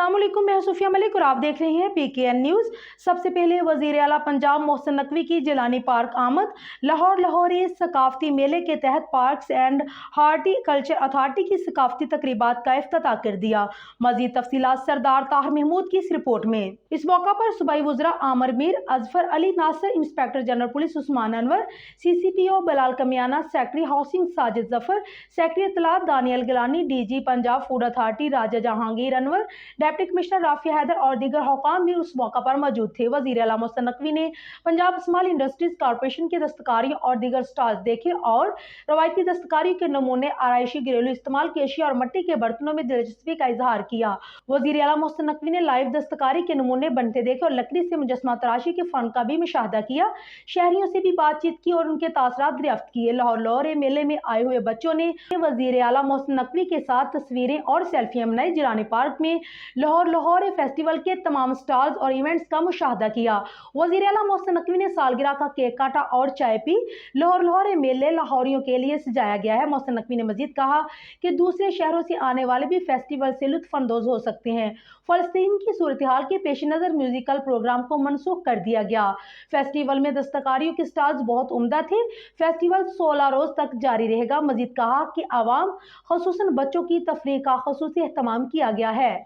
अस्सलाम वालेकुम, मैं सूफिया मलिक और आप देख रहे हैं PKN न्यूज़। सबसे पहले वज़ीर आला पंजाब मोहसिन नकवी की जिलानी पार्क आमद। लाहौर इस सकाफती मेले के तहत पार्क्स एंड हॉर्टिकल्चर अथॉरिटी की सकाफती तकरीबात का इफ्तिताह कर दिया। मज़ीद तफसीलात सरदार ताहिर महमूद की इस रिपोर्ट में। इस मौका पर सूबाई वज़रा Amir Mir, Azfar Ali Nasir, inspector general police Usman Anwar, CCPO Bilal Kamiana, secretary housing Sajid Zafar, secretary इत्तलात Daniyal Gilani, DG Punjab food authority Raja Jahangir Anwar, deputy commissioner Rafia Haider और दीगर हुकाम भी उस मौका पर मौजूद थे। वज़ीर आला मोहसिन नकवी ने पंजाब स्मॉल इंडस्ट्रीज कॉरपोरेशन के दस्तकारियों और दीगर स्टॉल्स देखे और रवायती दस्तकारियों के नमूने, आराइशी घरेलू इस्तेमाल की अशिया और मिट्टी के बर्तनों में दिलचस्पी का इजहार किया। वज़ीर आला मोहसिन नकवी ने लाइव दस्तकारी के नमूने बनते देखे और लकड़ी से मुजस्समा तराशी के फन का भी मुशाहदा किया। शहरियों से भी बातचीत की और उनके तासरात दरियाफ्त किए। लाहौर मेले में आए हुए बच्चों ने वज़ीर आला मोहसिन नकवी के साथ तस्वीरें और सेल्फियां बनाई। जिलानी पार्क में लाहौर फेस्टिवल के तमाम स्टॉल्स और इवेंट्स का मुशाहदा किया। वज़ीर आला मोहसिन नकवी ने सालगिरह का केक काटा और चाय पी। लाहौर मेले लाहौरियों के लिए सजाया गया है। मोहसिन नकवी ने मजीद कहा कि दूसरे शहरों से आने वाले भी फेस्टिवल से लुत्फ अंदोज हो सकते हैं। फलस्तीन की सूरत हाल के पेश नज़र म्यूजिकल प्रोग्राम को मनसूख कर दिया गया। फेस्टिवल में दस्तकारियों के स्टॉल्स बहुत उम्दा थे। फेस्टिवल 16 रोज तक जारी रहेगा। मजीद कहा कि आवाम खसूसन बच्चों की तफरीह का खसूसी एहतमाम किया गया है।